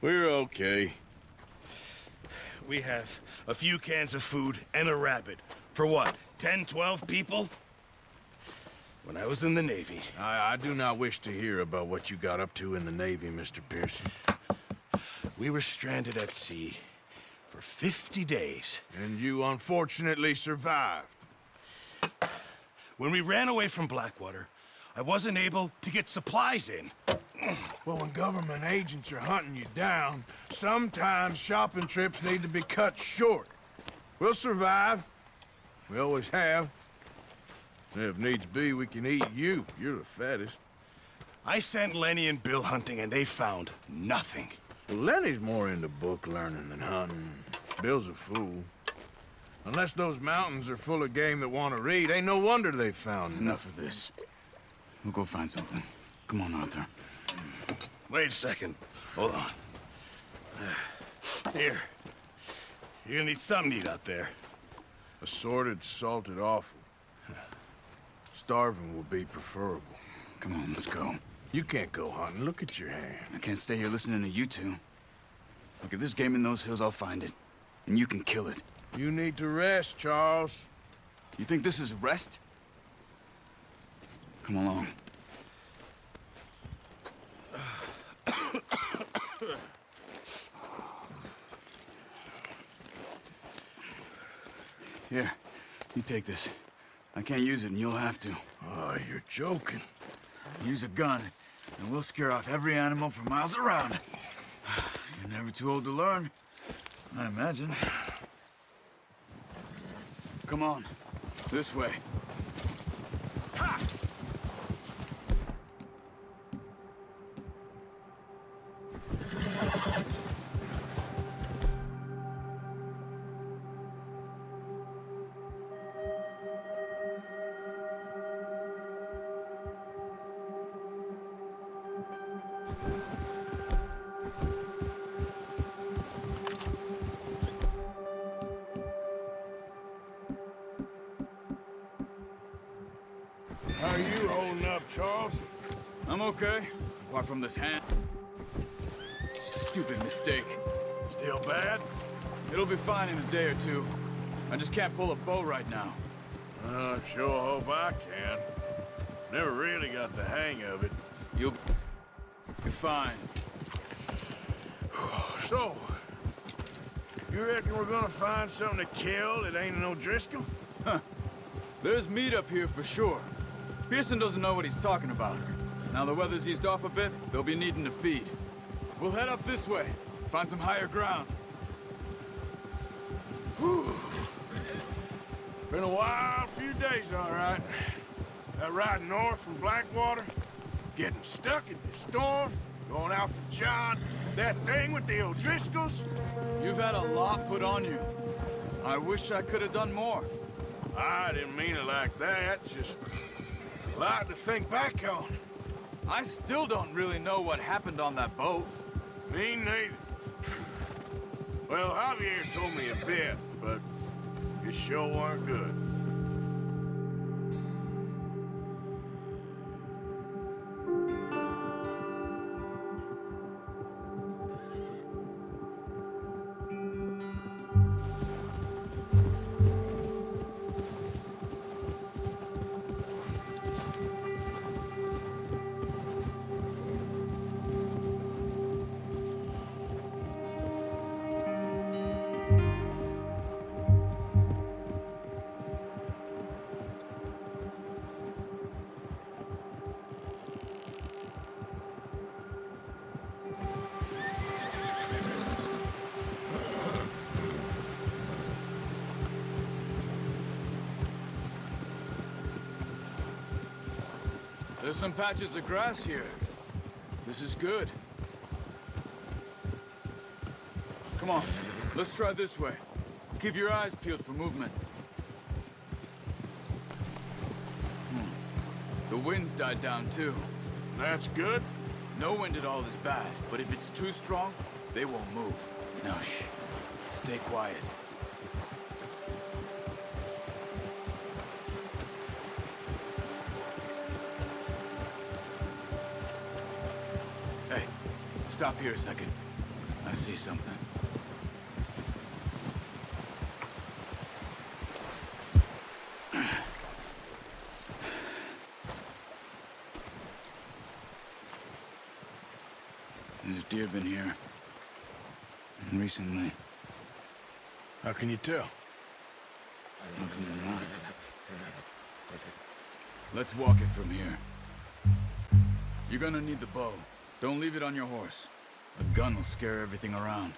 We're okay. We have a few cans of food and a rabbit. For what, 10, 12 people? When I was in the Navy... I do not wish to hear about what you got up to in the Navy, Mr. Pearson. We were stranded at sea for 50 days. And you unfortunately survived. When we ran away from Blackwater, I wasn't able to get supplies in. Well, when government agents are hunting you down, sometimes shopping trips need to be cut short. We'll survive. We always have. And if needs be, we can eat you. You're the fattest. I sent Lenny and Bill hunting, and they found nothing. Well, Lenny's more into book learning than hunting. Bill's a fool. Unless those mountains are full of game that want to read, ain't no wonder they found Enough of this. We'll go find something. Come on, Arthur. Wait a second. Hold on. Here. You're gonna need something to eat out there. Assorted, salted offal. Starving will be preferable. Come on, let's go. You can't go hunting. Look at your hand. I can't stay here listening to you two. Look, if there's game in those hills, I'll find it. And you can kill it. You need to rest, Charles. You think this is rest? Come along. Here, you take this. I can't use it, and you'll have to. Oh, you're joking. Use a gun, and we'll scare off every animal for miles around. You're never too old to learn, I imagine. Come on, this way. Ha! How are you holding up, Charles? I'm okay, apart from this hand. Stupid mistake. Still bad? It'll be fine in a day or two. I just can't pull a bow right now. I sure hope I can. Never really got the hang of it. You'll be fine. So, you reckon we're gonna find something to kill that ain't no Driscoll? Huh. There's meat up here for sure. Pearson doesn't know what he's talking about. Now the weather's eased off a bit, they'll be needing to feed. We'll head up this way, find some higher ground. Whew. Been a wild few days, all right. That ride north from Blackwater, getting stuck in the storm, going out for John, that thing with the O'Driscolls. You've had a lot put on you. I wish I could have done more. I didn't mean it like that, just a lot to think back on. I still don't really know what happened on that boat. Me neither. Well, Javier told me a bit, but it sure weren't good. There's some patches of grass here. This is good. Come on, let's try this way. Keep your eyes peeled for movement. The wind's died down too. That's good. No wind at all is bad, but if it's too strong, they won't move. Now shh, stay quiet. Hey, stop here a second. I see something. There's deer been here. And recently. How can you tell? How can you not? Let's walk it from here. You're gonna need the bow. Don't leave it on your horse. A gun will scare everything around.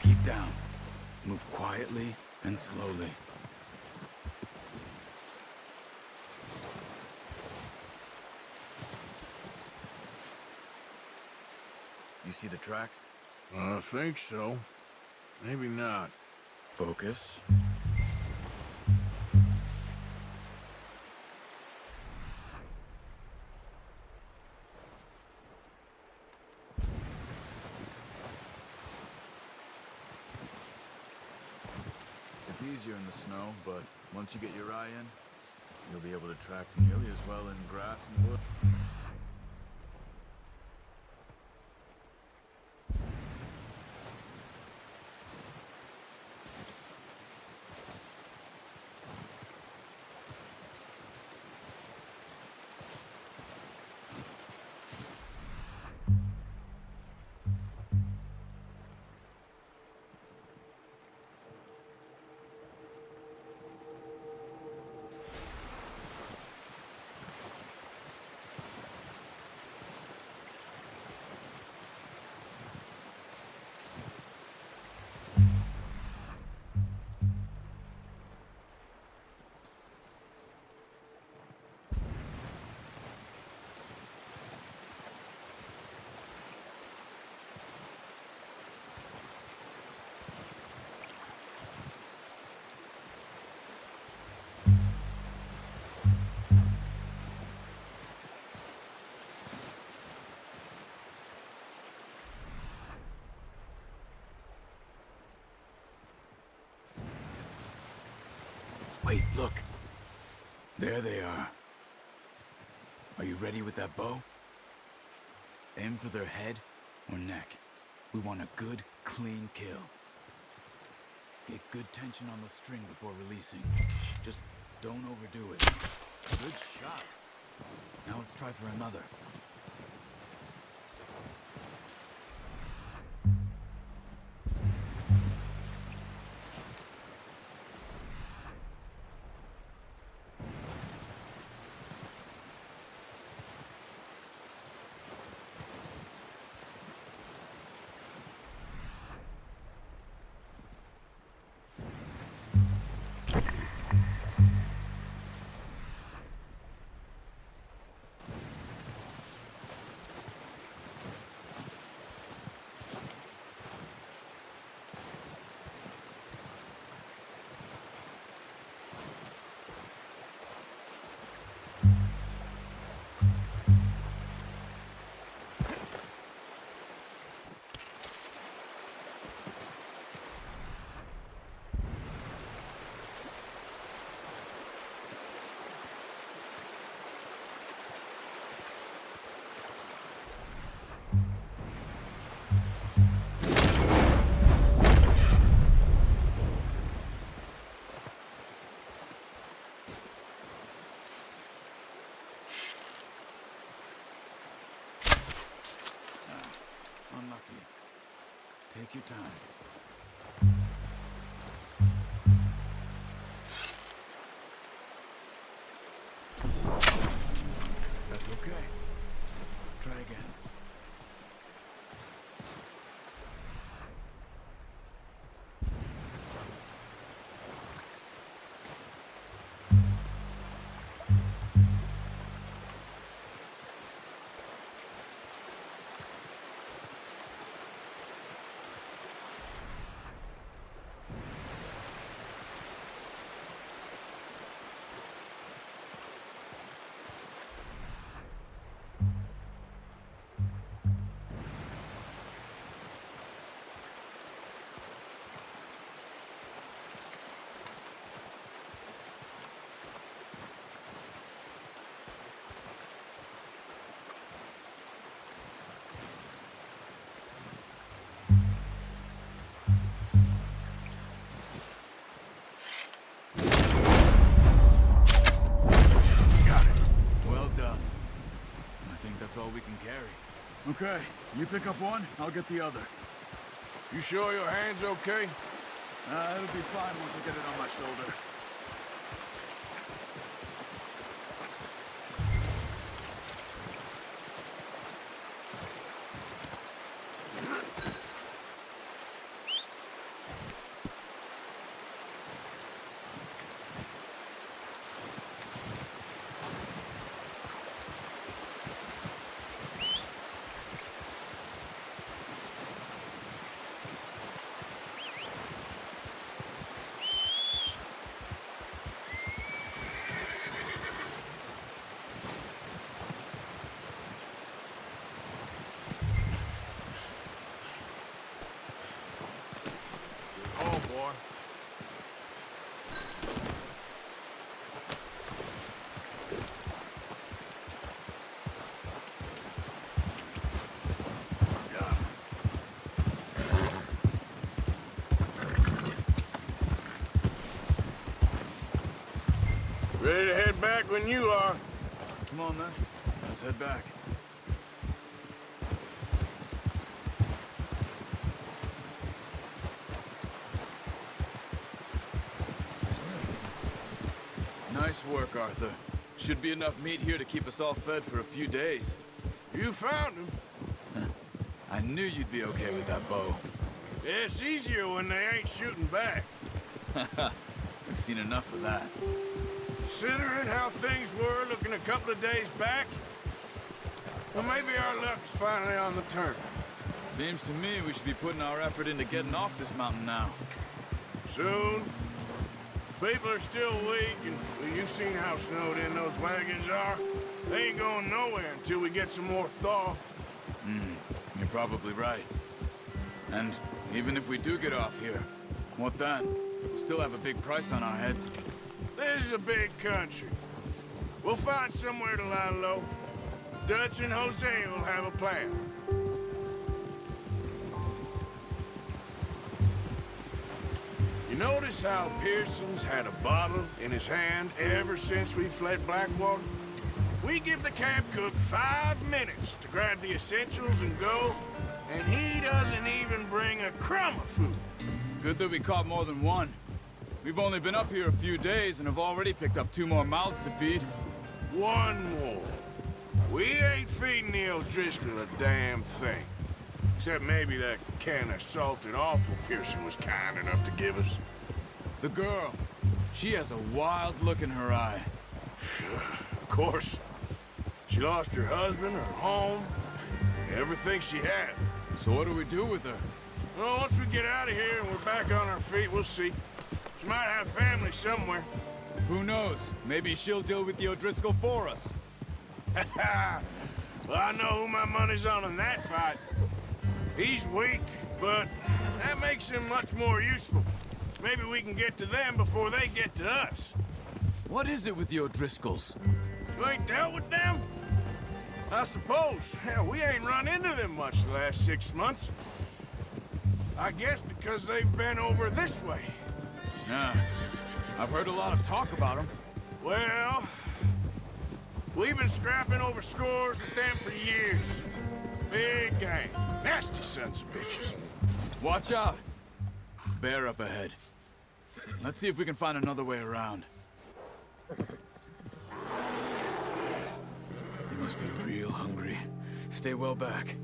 Keep down. Move quietly and slowly. You see the tracks? I think so. Maybe not. Focus. It's easier in the snow, but once you get your eye in, you'll be able to track nearly as well in grass and wood. Wait, look. There they are. Are you ready with that bow? Aim for their head or neck. We want a good, clean kill. Get good tension on the string before releasing. Just don't overdo it. Good shot. Now let's try for another. Unlucky. Take your time. That's okay. Try again. Okay, you pick up one, I'll get the other. You sure your hand's okay? It'll be fine once I get it on my shoulder. Oh, boy. Ready to head back when you are. Come on, then. Let's head back. Nice work, Arthur. Should be enough meat here to keep us all fed for a few days. You found him. I knew you'd be okay with that bow. Yeah, it's easier when they ain't shooting back. We've seen enough of that. Considering how things were looking a couple of days back, well, maybe our luck's finally on the turn. Seems to me we should be putting our effort into getting off this mountain now. Soon. People are still weak, and well, you've seen how snowed in those wagons are. They ain't going nowhere until we get some more thaw. You're probably right. And even if we do get off here, what then? We'll still have a big price on our heads. This is a big country. We'll find somewhere to lie low. Dutch and Jose will have a plan. You notice how Pearson's had a bottle in his hand ever since we fled Blackwater? We give the camp cook 5 minutes to grab the essentials and go, and he doesn't even bring a crumb of food. Good that we caught more than one. We've only been up here a few days and have already picked up 2 more mouths to feed. One more. We ain't feeding the O'Driscoll a damn thing. Except maybe that can of salted offal Pearson was kind enough to give us. The girl, she has a wild look in her eye. Of course. She lost her husband, her home, everything she had. So what do we do with her? Well, once we get out of here and we're back on our feet, we'll see. She might have family somewhere. Who knows? Maybe she'll deal with the O'Driscoll for us. Well, I know who my money's on in that fight. He's weak, but that makes him much more useful. Maybe we can get to them before they get to us. What is it with the O'Driscolls? You ain't dealt with them? I suppose. Hell, we ain't run into them much the last 6 months. I guess because they've been over this way. Nah, I've heard a lot of talk about them. Well, we've been scrapping over scores with them for years. Big gang. Nasty sons of bitches. Watch out. Bear up ahead. Let's see if we can find another way around. They must be real hungry. Stay well back.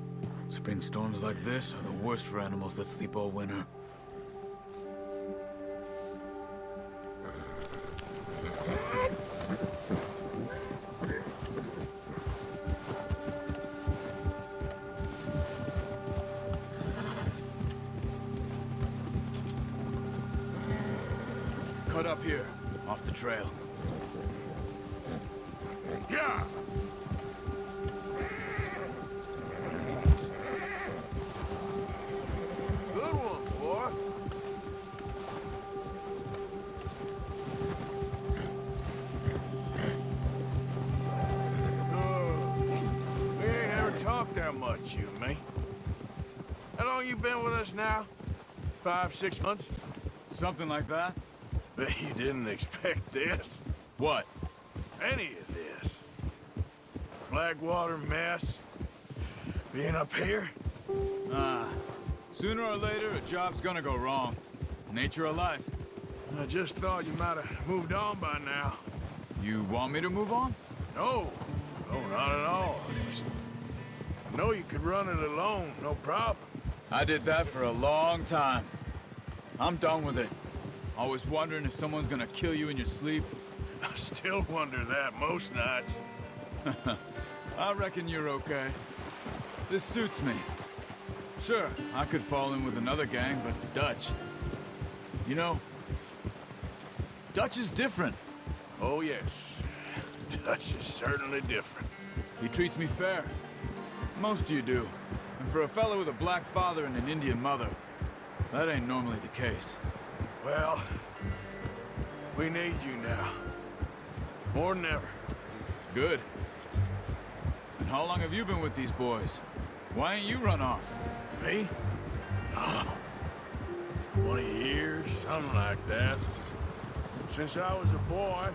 Spring storms like this are the worst for animals that sleep all winter. Cut up here, off the trail. Yeah! Good one, boy. We ain't ever talked that much, you and me. How long you been with us now? 5, 6 months? Something like that? Bet you didn't expect this. What? Any of this. Blackwater mess. Being up here? Sooner or later, a job's gonna go wrong. Nature of life. I just thought you might have moved on by now. You want me to move on? No. No, not at all. I just know you could run it alone, no problem. I did that for a long time. I'm done with it. Always wondering if someone's gonna kill you in your sleep. I still wonder that most nights. I reckon you're okay. This suits me. Sure, I could fall in with another gang, but Dutch... You know, Dutch is different. Oh, yes. Dutch is certainly different. He treats me fair. Most of you do. And for a fellow with a black father and an Indian mother, that ain't normally the case. Well, we need you now. More than ever. Good. And how long have you been with these boys? Why ain't you run off? Me? 20 years, something like that. Since I was a boy.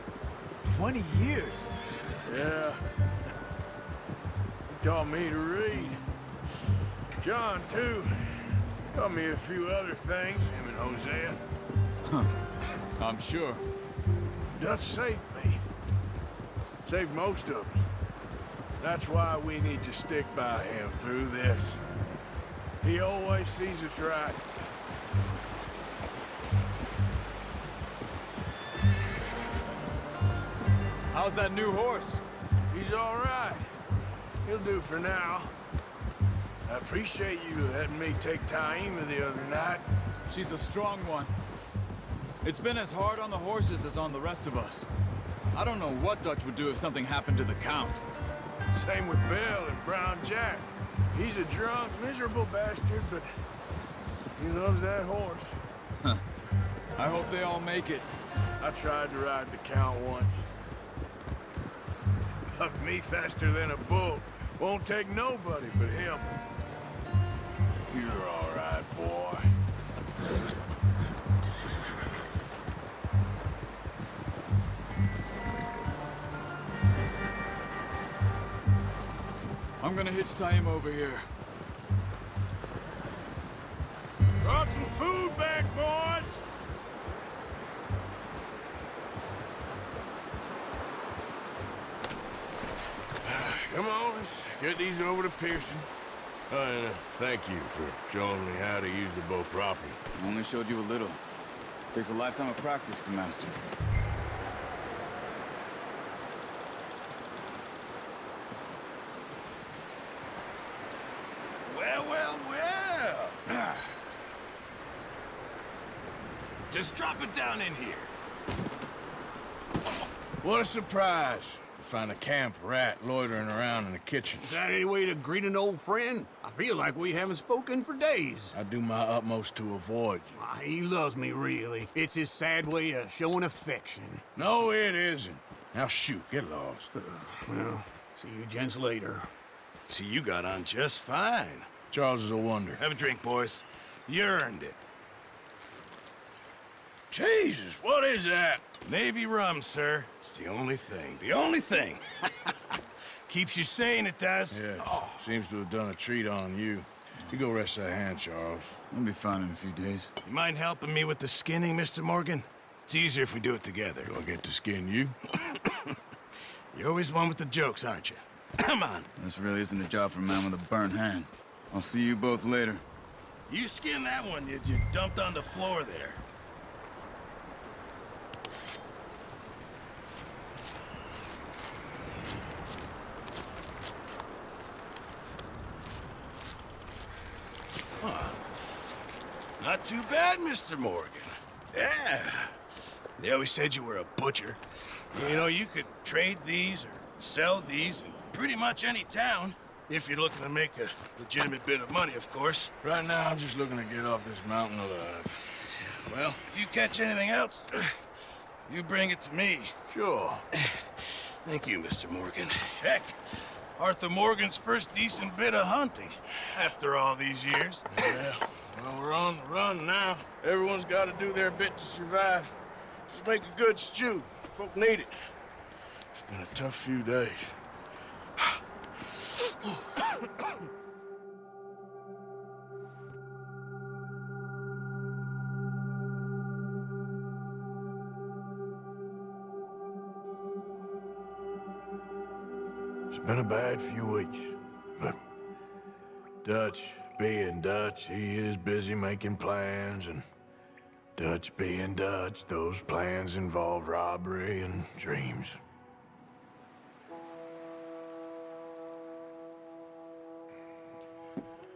20 years? Yeah. He taught me to read. John, too. Taught me a few other things, him and Hosea. I'm sure. Dutch saved me. Saved most of us. That's why we need to stick by him through this. He always sees us right. How's that new horse? He's all right. He'll do for now. I appreciate you letting me take Taima the other night. She's a strong one. It's been as hard on the horses as on the rest of us. I don't know what Dutch would do if something happened to the Count. Same with Bill and Brown Jack. He's a drunk, miserable bastard, but he loves that horse. I hope they all make it. I tried to ride the Count once. Bucked me faster than a bull. Won't take nobody but him. You're all right, boy. I'm gonna hitch Taima over here. Brought some food back, boys! Come on, let's get these over to Pearson. And thank you for showing me how to use the bow properly. I only showed you a little. Takes a lifetime of practice to master. Well, well, well. Just drop it down in here. What a surprise. To find a camp rat loitering around in the kitchen. Is that any way to greet an old friend? I feel like we haven't spoken for days. I do my utmost to avoid you. He loves me, really. It's his sad way of showing affection. No, it isn't. Now shoot, get lost. Well, see you gents later. See, you got on just fine. Charles is a wonder. Have a drink, boys. You earned it. Jesus, what is that? Navy rum, sir. It's the only thing. The only thing. Keeps you sane, it does. Yes, seems to have done a treat on you. You go rest that hand, Charles. I'll be fine in a few days. You mind helping me with the skinning, Mr. Morgan? It's easier if we do it together. Do I get to skin you? You're always one with the jokes, aren't you? Come on. This really isn't a job for a man with a burnt hand. I'll see you both later. You skinned that one you dumped on the floor there. Not too bad, Mr. Morgan. Yeah. They always said you were a butcher. You know, you could trade these or sell these in pretty much any town. If you're looking to make a legitimate bit of money, of course. Right now, I'm just looking to get off this mountain alive. Well, if you catch anything else, you bring it to me. Sure. Thank you, Mr. Morgan. Heck, Arthur Morgan's first decent bit of hunting after all these years. Yeah, well, we're on the run now. Everyone's got to do their bit to survive. Just make a good stew. Folk need it. It's been a tough few days. Been a bad few weeks, but Dutch being Dutch, he is busy making plans, and Dutch being Dutch, those plans involve robbery and dreams.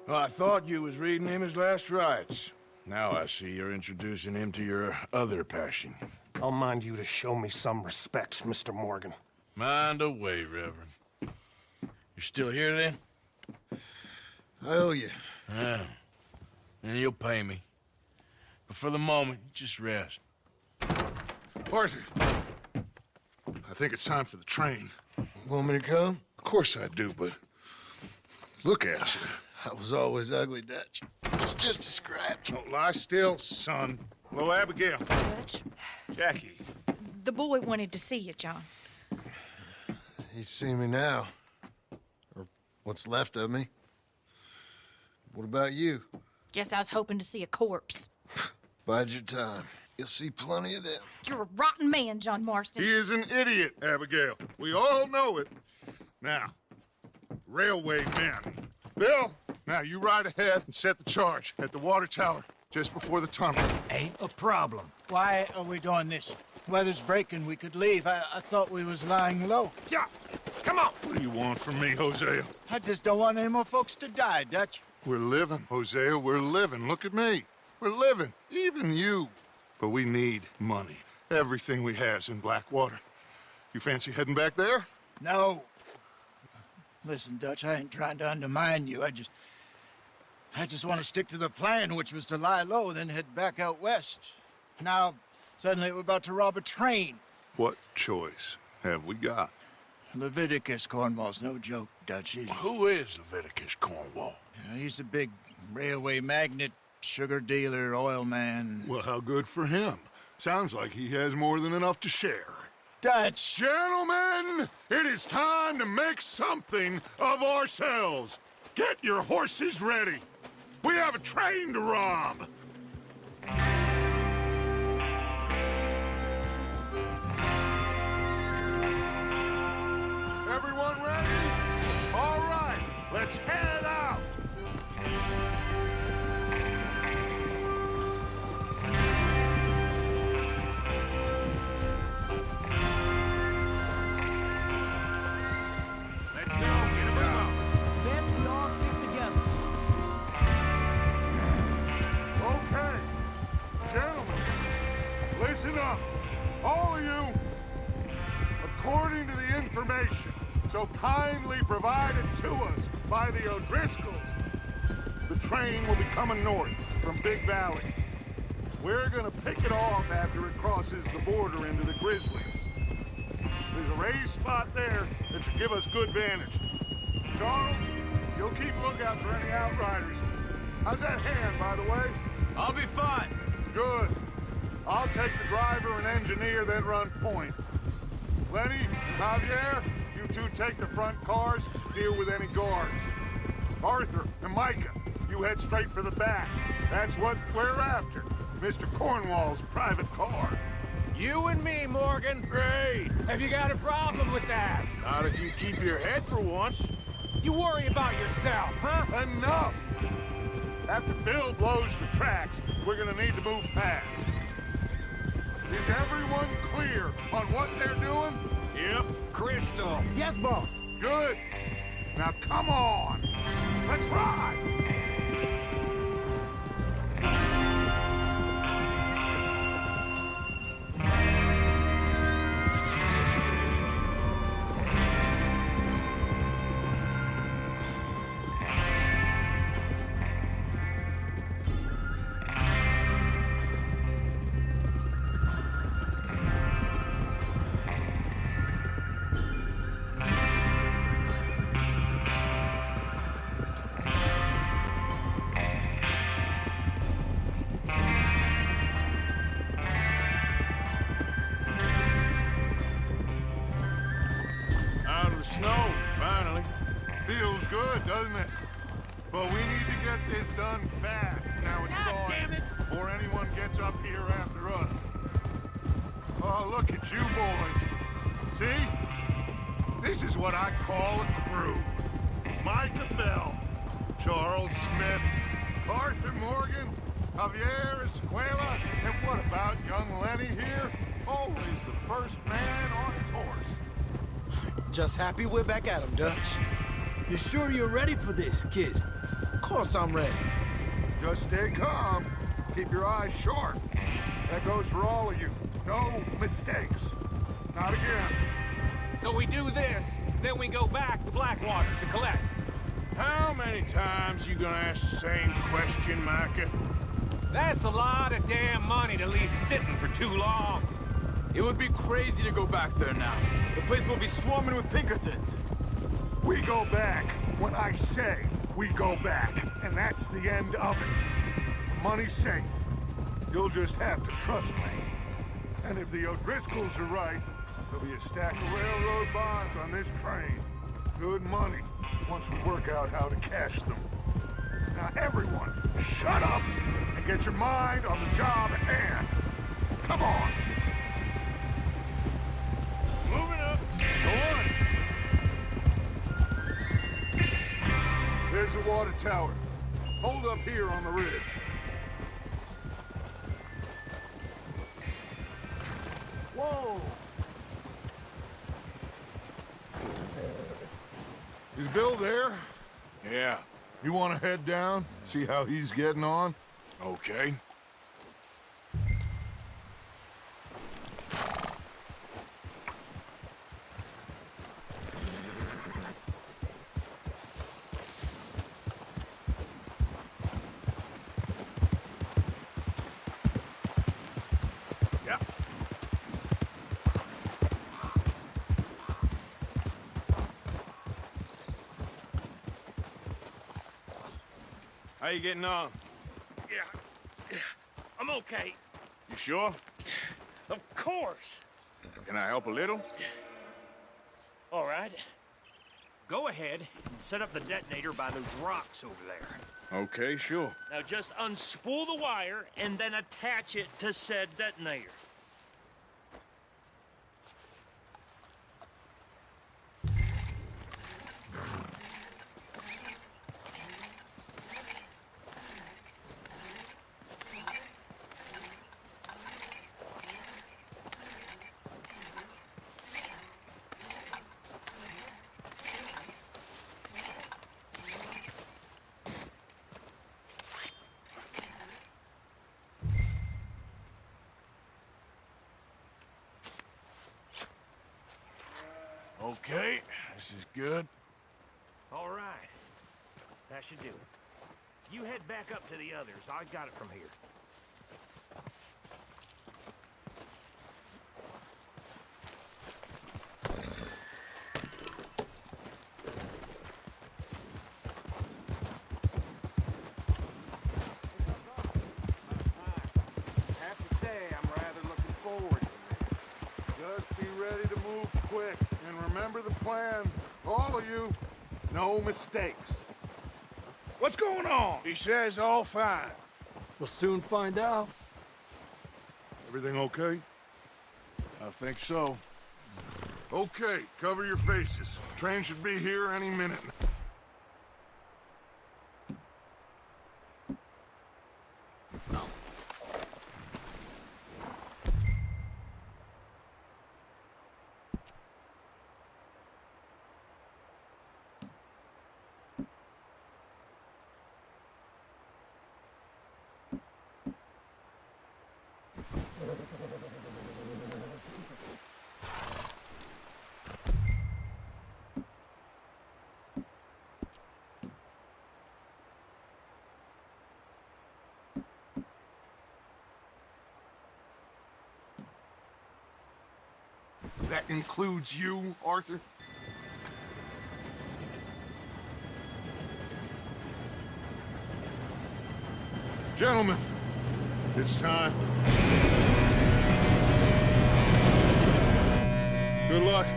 Well, I thought you was reading him his last rites. Now I see you're introducing him to your other passion. I'll mind you to show me some respect, Mr. Morgan. Mind away, Reverend. You're still here, then? I owe you. Yeah. And you'll pay me. But for the moment, just rest. Arthur, I think it's time for the train. Want me to come? Of course I do, but look at you. I was always ugly, Dutch. It's just a scratch. Don't lie still, son. Hello, Abigail. Dutch, Jackie. the boy wanted to see you, John. He's seen me now. Or what's left of me. What about you? Guess I was hoping to see a corpse. Bide your time. You'll see plenty of them. You're a rotten man, John Marston. He is an idiot, Abigail. We all know it. Now, railway men. Bill, now you ride ahead and set the charge at the water tower just before the tunnel. Ain't a problem. Why are we doing this? Weather's breaking. We could leave. I thought we was lying low. Yeah, come on. What do you want from me, Hosea? I just don't want any more folks to die, Dutch. We're living, Hosea. We're living. Look at me. We're living. Even you. But we need money. Everything we has in Blackwater. You fancy heading back there? No. Listen, Dutch, I ain't trying to undermine you. I just want to stick to the plan, which was to lie low, then head back out west. Now, suddenly we're about to rob a train. What choice have we got? Leviticus Cornwall's no joke, Dutch. Who is Leviticus Cornwall? He's a big railway magnate, sugar dealer, oil man. Well, how good for him. Sounds like he has more than enough to share. Dutch! Gentlemen, it is time to make something of ourselves. Get your horses ready. We have a train to rob. Everyone ready? All right, let's head out. Let's go, get him out. Best we all stick together. Okay, gentlemen, listen up, all of you. According to the information so kindly provided to us by the O'Driscolls, the train will be coming north from Big Valley. We're gonna pick it off after it crosses the border into the Grizzlies. There's a raised spot there that should give us good vantage. Charles, you'll keep lookout for any outriders. How's that hand, by the way? I'll be fine. Good. I'll take the driver and engineer, then run point. Lenny, Javier, you two take the front cars, deal with any guards. Arthur and Micah, you head straight for the back. That's what we're after. Mr. Cornwall's private car. You and me, Morgan. Great. Have you got a problem with that? Not if you keep your head for once. You worry about yourself, huh? Enough! After Bill blows the tracks, we're gonna need to move fast. Is everyone clear on what they're doing? Yep. Crystal. Yes, boss. Good. Now come on. Let's ride. Out of the snow, finally. Feels good, doesn't it? But we need to get this done fast. Now it's God starting damn it! before anyone gets up here after us. Oh, look at you boys. See? This is what I call a crew. Micah Bell, Charles Smith, Arthur Morgan, Javier Escuela, and what about young Lenny here? Always the first man on his horse. Just happy we're back at him, Dutch. You sure you're ready for this, kid? Of course I'm ready. Just stay calm. Keep your eyes sharp. That goes for all of you. No mistakes. Not again. So we do this, then we go back to Blackwater to collect. How many times you gonna ask the same question, Micah? That's a lot of damn money to leave sitting for too long. It would be crazy to go back there now. The place will be swarming with Pinkertons. We go back when I say we go back, and that's the end of it. The money's safe. You'll just have to trust me. And if the O'Driscolls are right, there'll be a stack of railroad bonds on this train. Good money, once we work out how to cash them. Now everyone, shut up and get your mind on the job at hand. Come on. Moving up. Go on. There's the water tower. Hold up here on the ridge. Whoa! Is Bill there? Yeah, You want to head down, see how he's getting on? okay. Yeah. How you getting on? Yeah, I'm okay. You sure? Of course. Can I help a little? All right. Go ahead and set up the detonator by those rocks over there. Okay, sure. Now just unspool the wire and then attach it to said detonator. Okay, this is good. All right. That should do it. You head back up to the others. I got it from here. I have to say, I'm rather looking forward to it. Just be ready to move quick, and remember the plan. All of you, no mistakes. What's going on? He says all fine. We'll soon find out. Everything okay? I think so. Okay, cover your faces. Train should be here any minute. That includes you, Arthur? Gentlemen, it's time. Good luck,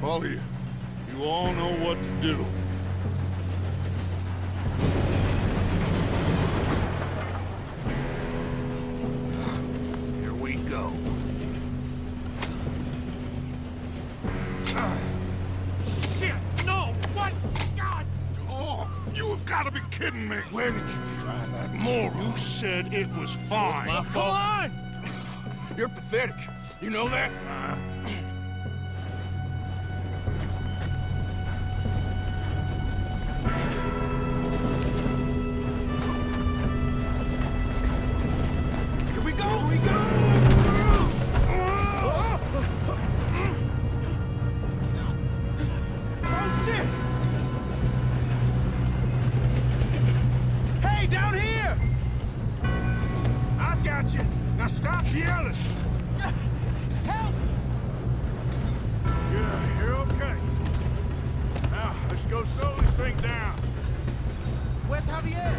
all of you. You all know what to do. Here we go. kidding me. Where did you find that moron? You said it was fine. My fault. Come on! You're pathetic. You know that? Here we go! Here we go! Oh, shit! Hey, down here! I've got you. Now stop yelling. Help! Yeah, you're okay. Now, let's go slow this thing down. Where's Javier?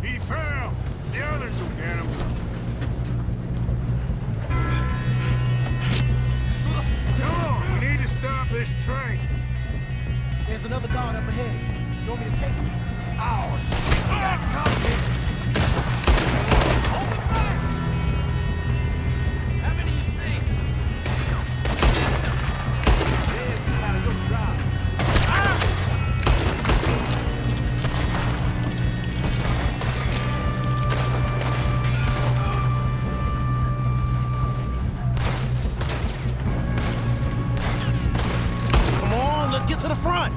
He fell. The others will get him. Come on, we need to stop this train. There's another guard up ahead. You want me to take him? Oh, shit! We got company! Hold it back! How many you see? This is how you drive. Come on, let's get to the front!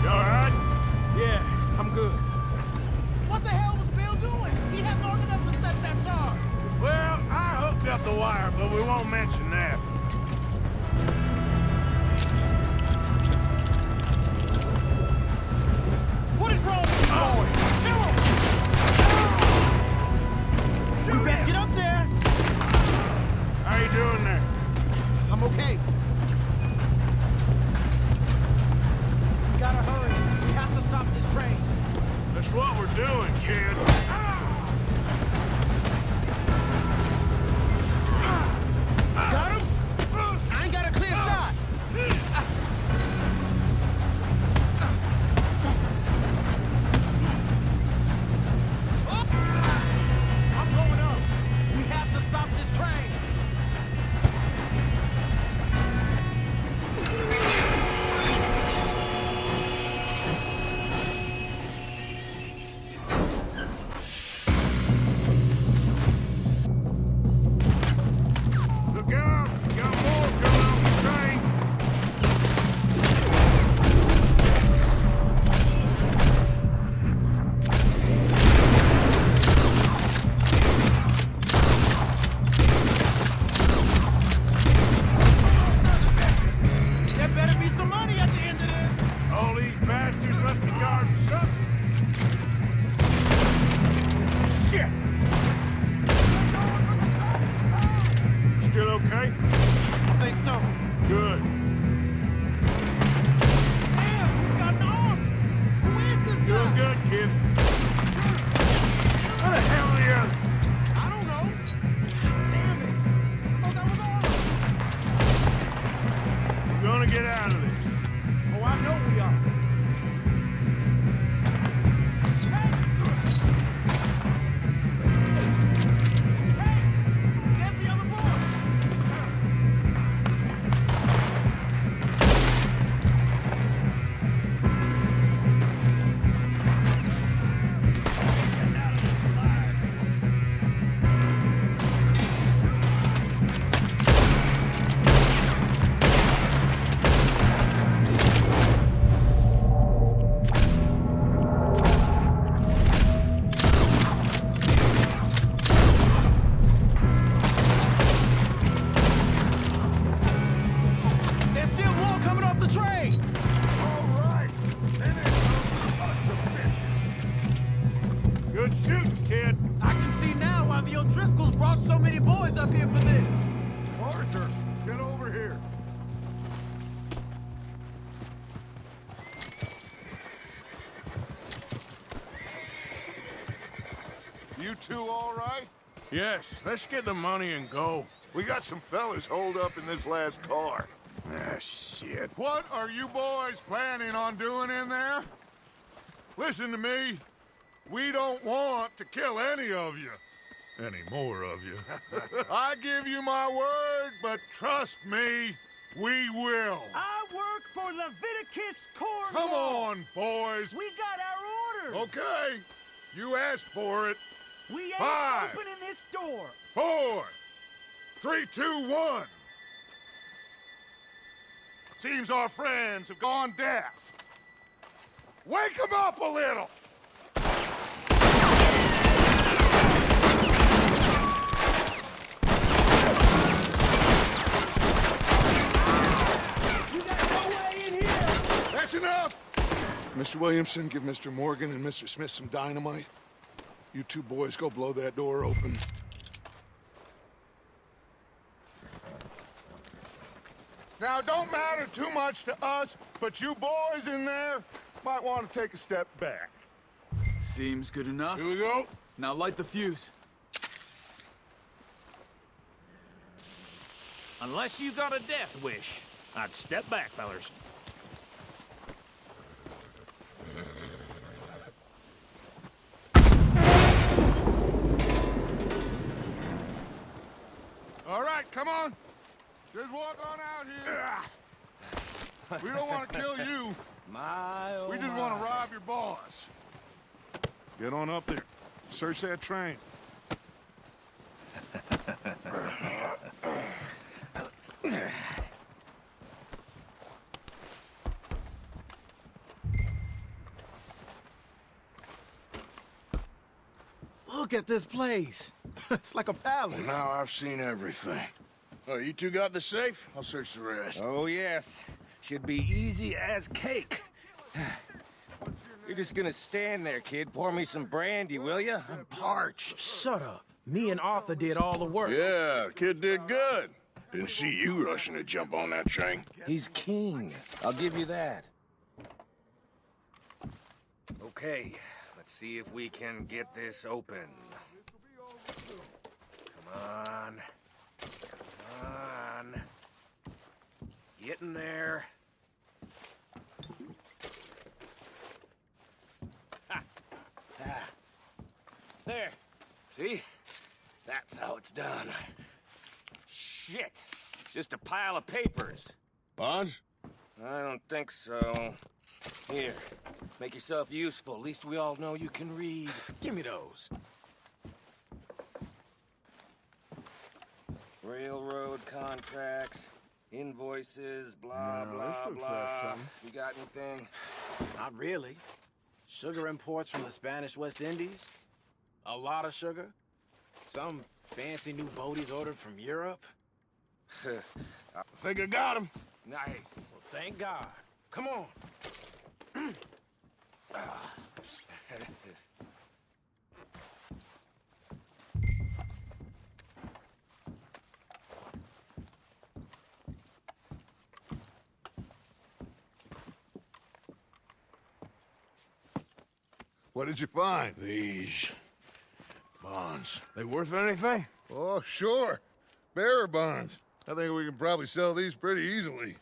You all right? Yeah, I'm good. What the hell was Bill doing? He had long enough to set that charge. Well, I hooked up the wire, but we won't mention that. What is wrong with you, boy? Kill him! We best get up there. How you doing there? I'm okay. We gotta hurry. We have to stop this train. That's what we're doing, kid. Got him? I ain't got a clear shot. I'm going up. We have to stop this train. Look out! We got more coming off the train. There better be some money at the end of this. All these bastards must be guarding something. Shit! Still okay? I think so. Good. Damn, he's got an arm. Who is this Doing guy? good, kid. Where the hell are the others? I don't know. Damn it. I thought that was all. We're gonna get out of this. Oh, I know we are. Hey, there's the other boy. There's still more coming off the train. All right. Then it comes a bunch of bitches. Good shooting, kid. I can see now why the O'Driscolls brought so many boys up here for this. Arthur, get over here. You two all right? Yes, let's get the money and go. We got some fellas holed up in this last car. Ah, shit. What are you boys planning on doing in there? Listen to me. We don't want to kill any of you. Any more of you. I give you my word, but trust me, we will. I work for Leviticus Cornwall. Come on, boys. We got our orders. Okay. You asked for it. We ain't 5, opening this door. 4, 3, 2, 1. Seems our friends have gone deaf. Wake them up a little! You got no way in here. That's enough! Mr. Williamson, give Mr. Morgan and Mr. Smith some dynamite. You two boys go blow that door open. Now, it don't matter too much to us, but you boys in there might want to take a step back. Seems good enough. Here we go. Now light the fuse. Unless you got a death wish, I'd step back, fellers. All right, come on. Just walk on out here. We don't want to kill you. We just want to rob your boss. Get on up there. Search that train. Look at this place. It's like a palace. Now I've seen everything. Oh, you two got the safe? I'll search the rest. Oh, yes. Should be easy as cake. You're just gonna stand there, kid. Pour me some brandy, will you? I'm parched. Shut up. Me and Arthur did all the work. Yeah, the kid did good. Didn't see you rushing to jump on that train. He's king. I'll give you that. Okay, let's see if we can get this open. Come on. Come on. Get in there. Ha. Ah. There. See? That's how it's done. Shit. Just a pile of papers. Bonds? I don't think so. Here. Make yourself useful. At least we all know you can read. Give me those. Railroad contracts, invoices, blah, blah, blah. You got anything? Not really. Sugar imports from the Spanish West Indies. A lot of sugar. Some fancy new boaties ordered from Europe. I think I got him. Nice. Well, thank God. Come on. What did you find? These bonds. They worth anything? Oh, sure. Bearer bonds. I think we can probably sell these pretty easily.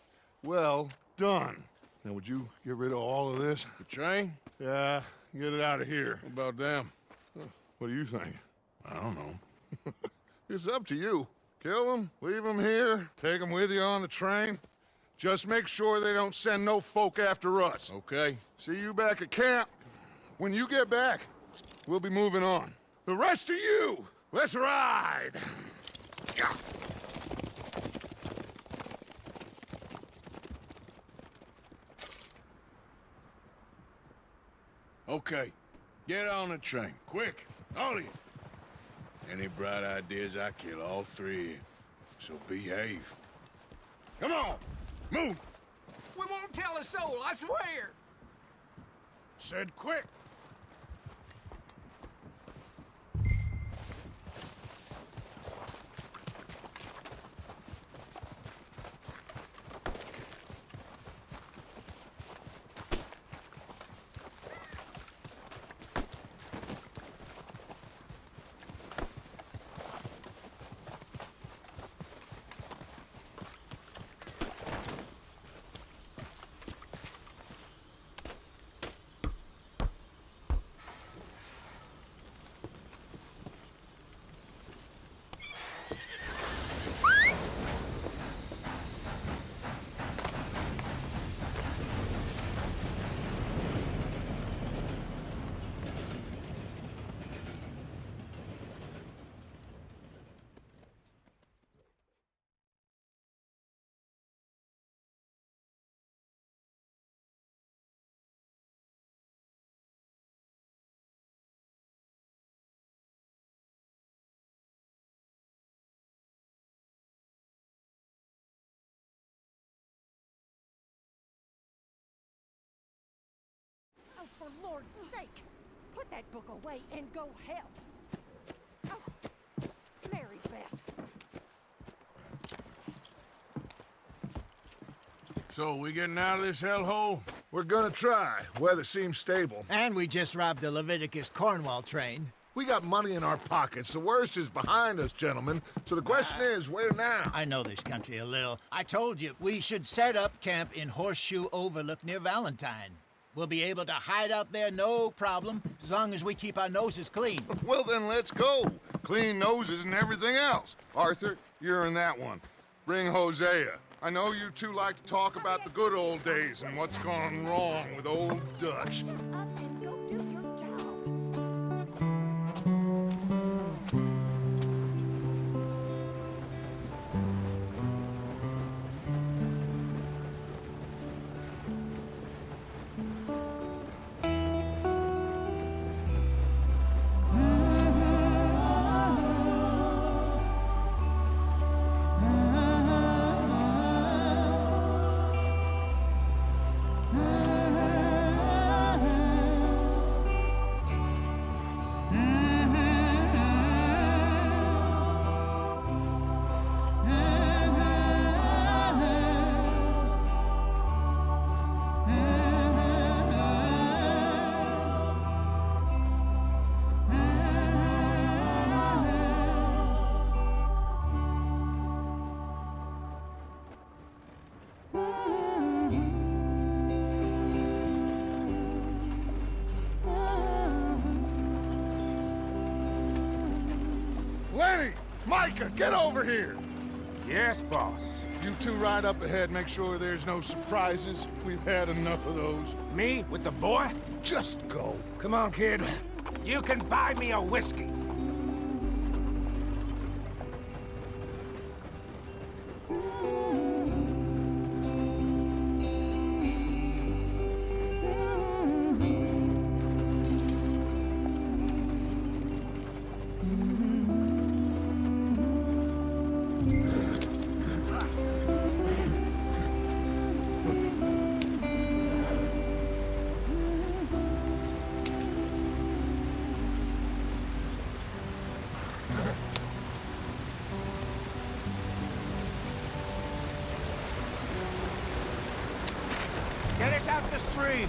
Well done. Now, would you get rid of all of this? The train? Yeah, get it out of here. What about them? What do you think? I don't know. It's up to you. Kill them, leave them here, take them with you on the train. Just make sure they don't send no folk after us. Okay. See you back at camp. When you get back, we'll be moving on. The rest of you, let's ride! Okay. Get on the train. Quick. All of you. Any bright ideas, I kill all three of you. So behave. Come on! Move! We won't tell a soul, I swear. Said quick! for Lord's sake! Put that book away and go help! Oh, Mary Beth. So, we getting out of this hellhole? We're gonna try. Weather seems stable. And we just robbed the Leviticus Cornwall train. We got money in our pockets. The worst is behind us, gentlemen. So the question is, where now? I know this country a little. I told you, we should set up camp in Horseshoe Overlook near Valentine. We'll be able to hide out there, no problem, as long as we keep our noses clean. Well, then let's go. Clean noses and everything else. Arthur, you're in that one. Bring Hosea. I know you two like to talk about the good old days and what's gone wrong with old Dutch. Shut up and go do your job. Lenny! Micah, get over here! Yes, boss. You two ride up ahead, make sure there's no surprises. We've had enough of those. Me with the boy? Just go. Come on, kid. You can buy me a whiskey. Get us out the stream.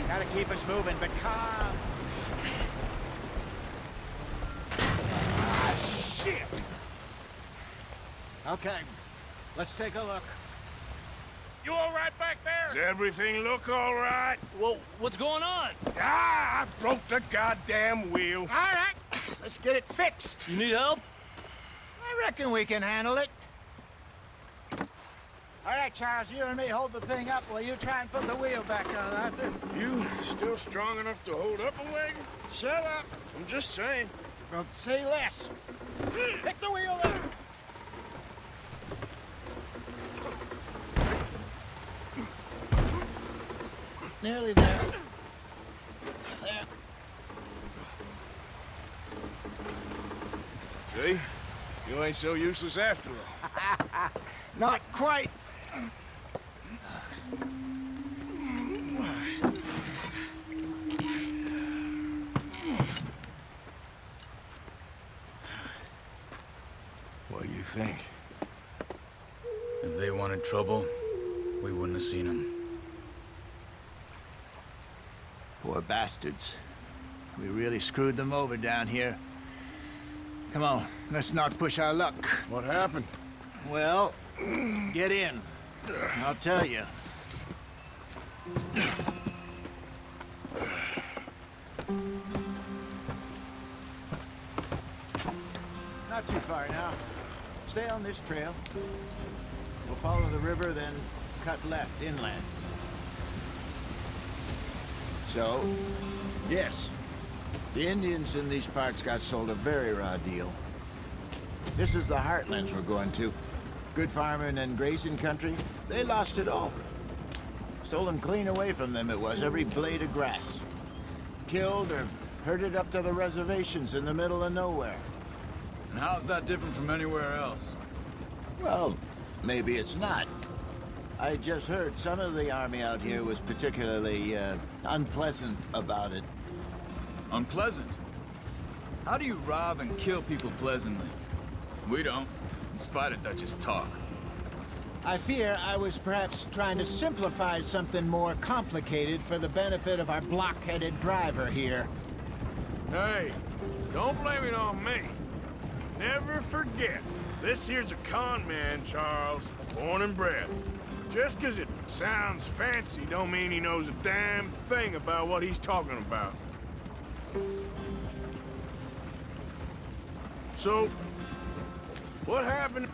Gotta keep us moving, but calm. Ah, shit! Okay, let's take a look. You all right back there? Does everything look all right? Well, what's going on? Ah, I broke the goddamn wheel. All right, let's get it fixed. You need help? I reckon we can handle it. All right, Charles, you and me hold the thing up while you try and put the wheel back on, Arthur. You still strong enough to hold up a wagon? Shut up. I'm just saying. Well, say less. Pick the wheel up. Nearly there. There. See? You ain't so useless after all. Not quite. What do you think? If they wanted trouble, we wouldn't have seen them. Poor bastards. We really screwed them over down here. Come on, let's not push our luck. What happened? Well, get in. I'll tell you. Not too far now. Stay on this trail. We'll follow the river, then cut left inland. So, yes, the Indians in these parts got sold a very raw deal. This is the heartlands we're going to. Good farming and grazing country, they lost it all. Stolen clean away from them it was, every blade of grass. Killed or herded up to the reservations in the middle of nowhere. And how's that different from anywhere else? Well, maybe it's not. I just heard some of the army out here was particularly, unpleasant about it. Unpleasant? How do you rob and kill people pleasantly? We don't, in spite of Dutch's talk. I fear I was perhaps trying to simplify something more complicated for the benefit of our block-headed driver here. Hey, don't blame it on me. Never forget, this here's a con man, Charles, born and bred. Just 'cause it sounds fancy don't mean he knows a damn thing about what he's talking about. So, what happened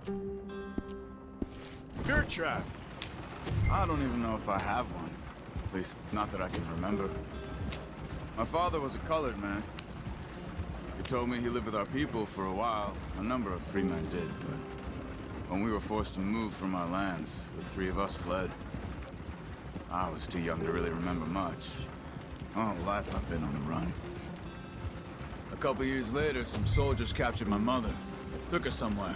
to your tribe? I don't even know if I have one. At least, not that I can remember. My father was a colored man. He told me he lived with our people for a while. A number of free men did, but when we were forced to move from our lands, the three of us fled. I was too young to really remember much. My whole life I've been on the run. A couple years later, some soldiers captured my mother. Took her somewhere.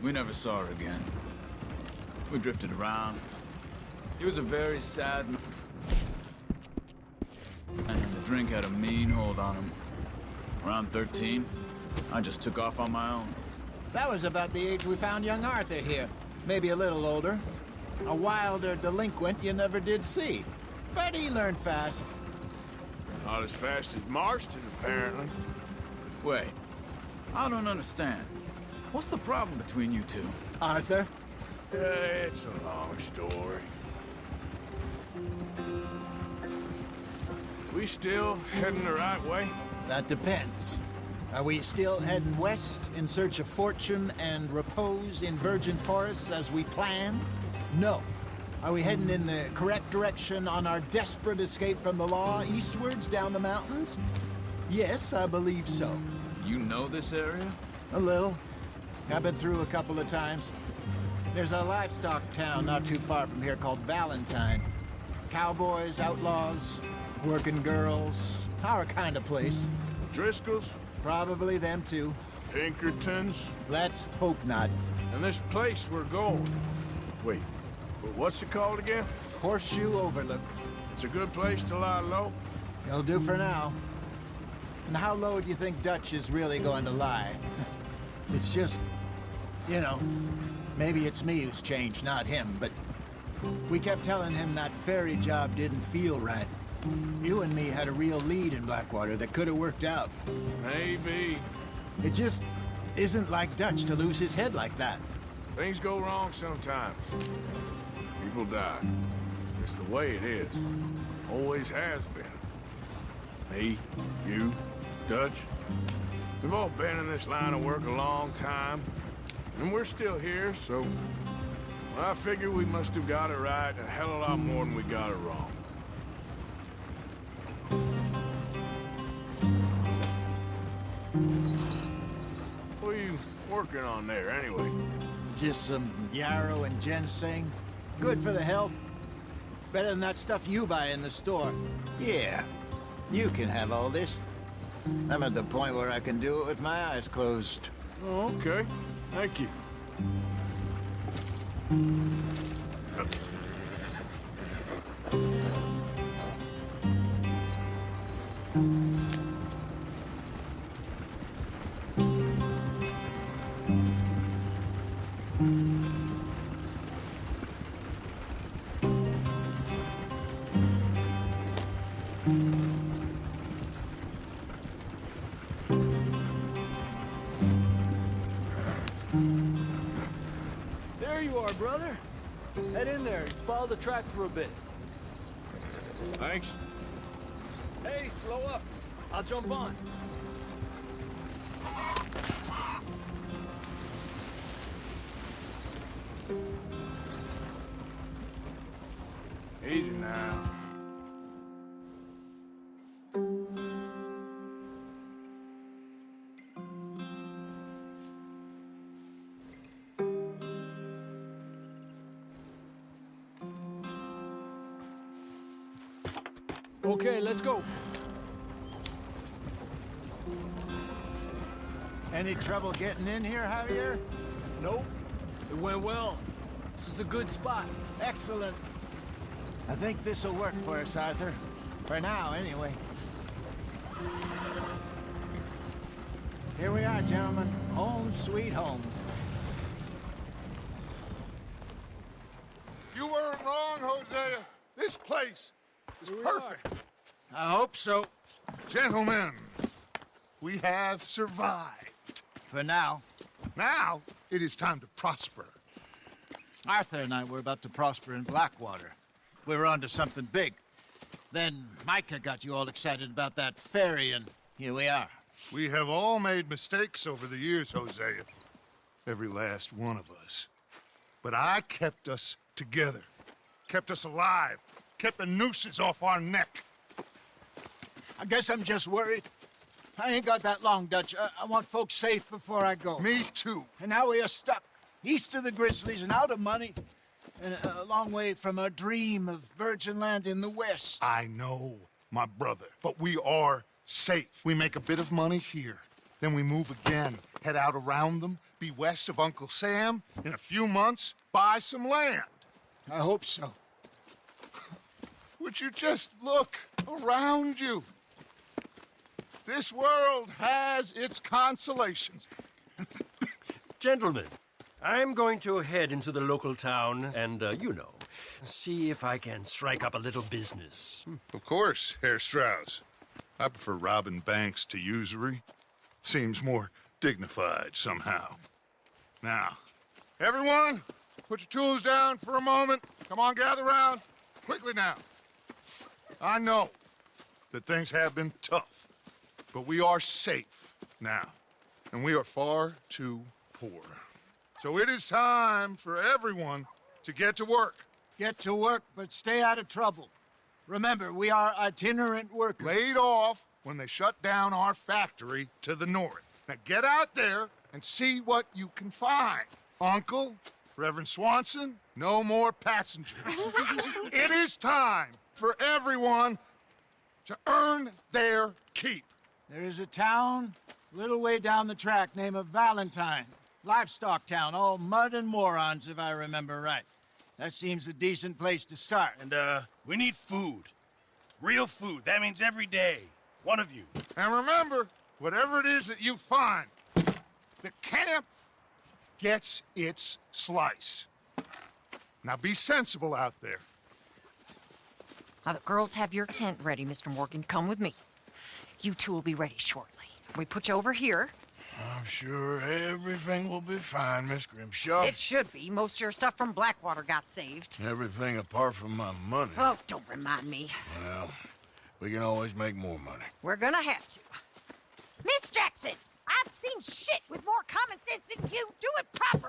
We never saw her again. We drifted around. He was a very sad man. And the drink had a mean hold on him. Around 13, I just took off on my own. That was about the age we found young Arthur here. Maybe a little older. A wilder delinquent you never did see. But he learned fast. Not as fast as Marston, apparently. Wait, I don't understand. What's the problem between you two? Arthur? It's a long story. We still heading the right way? That depends. Are we still heading west in search of fortune and repose in virgin forests as we planned? No. Are we heading in the correct direction on our desperate escape from the law eastwards down the mountains? Yes, I believe so. You know this area? A little. I've been through a couple of times. There's a livestock town not too far from here called Valentine. Cowboys, outlaws, working girls, our kind of place. Driscolls? Probably them too. Pinkertons? Let's hope not. And this place we're going. Wait, what's it called again? Horseshoe Overlook. It's a good place to lie low? It'll do for now. And how low do you think Dutch is really going to lie? It's just, you know, maybe it's me who's changed, not him, but we kept telling him that ferry job didn't feel right. You and me had a real lead in Blackwater that could have worked out. Maybe. It just isn't like Dutch to lose his head like that. Things go wrong sometimes. People die. It's the way it is. Always has been. Me, you, Dutch. We've all been in this line of work a long time. And we're still here, so I figure we must have got it right a hell of a lot more than we got it wrong. What are you working on there, anyway? Just some yarrow and ginseng. Good for the health. Better than that stuff you buy in the store. Yeah, you can have all this. I'm at the point where I can do it with my eyes closed. Oh, okay. Thank you. There you are, brother. Head in there and follow the track for a bit. Thanks. Hey, slow up. I'll jump on. Easy now. Okay, let's go. Any trouble getting in here, Javier? Nope. It went well. This is a good spot. Excellent. I think this'll work for us, Arthur. For now, anyway. Here we are, gentlemen. Home sweet home. You weren't wrong, Hosea. This place is perfect. I hope so. Gentlemen, we have survived. For now. Now, it is time to prosper. Arthur and I were about to prosper in Blackwater. We were onto something big. Then Micah got you all excited about that ferry, and here we are. We have all made mistakes over the years, Hosea. Every last one of us. But I kept us together. Kept us alive. Kept the nooses off our neck. I guess I'm just worried. I ain't got that long, Dutch. I want folks safe before I go. Me too. And now we are stuck, east of the Grizzlies and out of money, and a long way from our dream of virgin land in the west. I know, my brother, but we are safe. We make a bit of money here, then we move again, head out around them, be west of Uncle Sam, in a few months, buy some land. I hope so. Would you just look around you? This world has its consolations. Gentlemen, I'm going to head into the local town and, see if I can strike up a little business. Of course, Herr Strauss. I prefer robbing banks to usury. Seems more dignified somehow. Now, everyone, put your tools down for a moment. Come on, gather round. Quickly now. I know that things have been tough, but we are safe now, and we are far too poor. So it is time for everyone to get to work. Get to work, but stay out of trouble. Remember, we are itinerant workers. Laid off when they shut down our factory to the north. Now get out there and see what you can find. Uncle, Reverend Swanson, no more passengers. It is time for everyone to earn their keep. There is a town a little way down the track named Valentine. Livestock town, all mud and morons, if I remember right. That seems a decent place to start. And, we need food. Real food. That means every day. One of you. And remember, whatever it is that you find, the camp gets its slice. Now be sensible out there. Now, the girls have your tent ready, Mr. Morgan. Come with me. You two will be ready shortly. We put you over here. I'm sure everything will be fine, Miss Grimshaw. It should be. Most of your stuff from Blackwater got saved. Everything apart from my money. Oh, don't remind me. Well, we can always make more money. We're gonna have to. Miss Jackson, I've seen shit with more common sense than you. Do it proper.